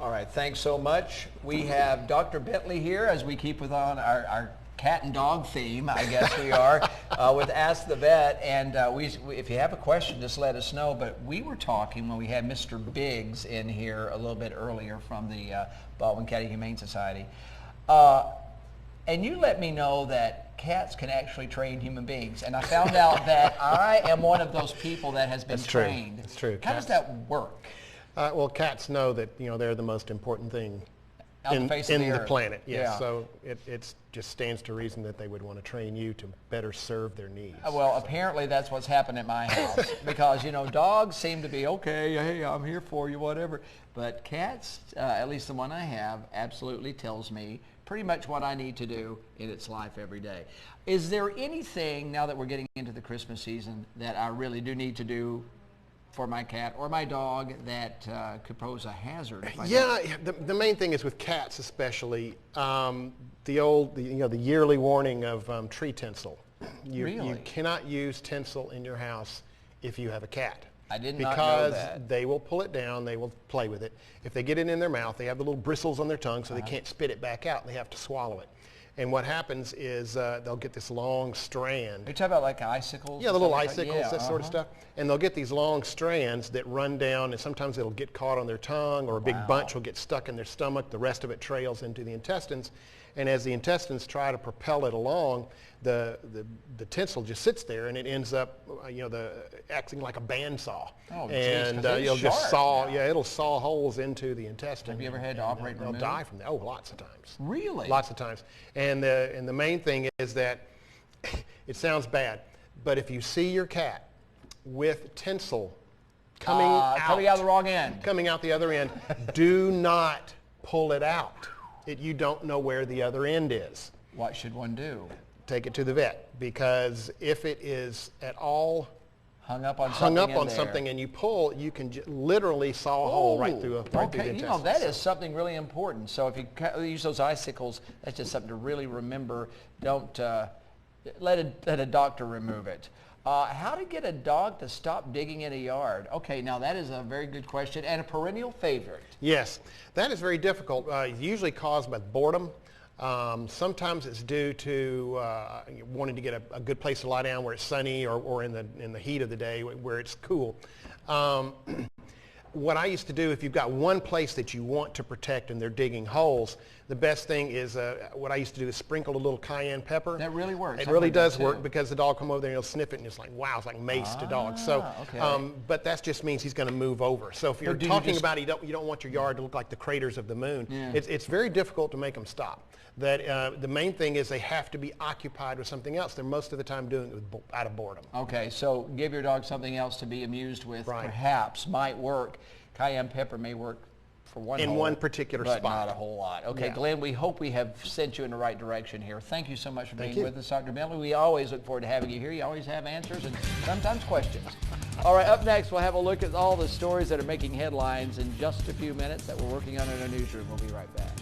All right, thanks so much. We have Dr. Bentley here as we keep with on our cat and dog theme, I guess we are, with Ask the Vet. And if you have a question, just let us know. But we were talking when we had Mr. Biggs in here a little bit earlier from the Baldwin County Humane Society. And you let me know that cats can actually train human beings. And I found out that I am one of those people that has been trained. That's true. How does that work? Well, cats know that they're the most important thing in the planet. Yes. Yeah. So it just stands to reason that they would want to train you to better serve their needs. Well, apparently that's what's happened at my house because dogs seem to be okay. Hey, I'm here for you, whatever. But cats, at least the one I have, absolutely tells me pretty much what I need to do in its life every day. Is there anything now that we're getting into the Christmas season that I really do need to do for my cat or my dog that could pose a hazard? The main thing is with cats especially, the yearly warning of tree tinsel. You cannot use tinsel in your house if you have a cat. I did not know that. Because they will pull it down, they will play with it. If they get it in their mouth, they have the little bristles on their tongue, so they can't spit it back out. They have to swallow it. And what happens is they'll get this long strand. Are you talking about like icicles? Yeah, the little icicles, that sort of stuff. And they'll get these long strands that run down, and sometimes it'll get caught on their tongue, or a big bunch will get stuck in their stomach. The rest of it trails into the intestines. And as the intestines try to propel it along, the tinsel just sits there, and it ends up, acting like a bandsaw. Oh, and geez, you'll just saw, it'll saw holes into the intestine. Have you ever had to operate and they'll remove? die from that. Oh, lots of times. Really? Lots of times. And the main thing is that it sounds bad, but if you see your cat with tinsel coming out the wrong end, coming out the other end, do not pull it out. You don't know where the other end is. what should one do? Take it to the vet, because if it is at all Hung up on something and you pull, you can literally saw a hole right through the intestines. That is something really important. So if you use those icicles, that's just something to really remember. Don't let a doctor remove it. How to get a dog to stop digging in a yard? Okay, now that is a very good question and a perennial favorite. Yes, that is very difficult. Usually caused by boredom. Sometimes it's due to wanting to get a good place to lie down where it's sunny, or in the heat of the day where it's cool. What I used to do, if you've got one place that you want to protect and they're digging holes, the best thing is, what I used to do is sprinkle a little cayenne pepper. That really works. It really does work, because the dog will come over there and he'll sniff it and it's like, wow, it's like mace to dogs. So, but that just means he's going to move over. So if you're talking about you don't want your yard to look like the craters of the moon, it's very difficult to make them stop. The main thing is they have to be occupied with something else. They're most of the time doing it out of boredom. Okay, so give your dog something else to be amused with. Perhaps might work. Cayenne pepper may work for one particular but spot, but not a whole lot. Okay, Glenn, we hope we have sent you in the right direction here. Thank you so much for being with us, Dr. Bentley. We always look forward to having you here. You always have answers and sometimes questions. All right, up next, we'll have a look at all the stories that are making headlines in just a few minutes that we're working on in our newsroom. We'll be right back.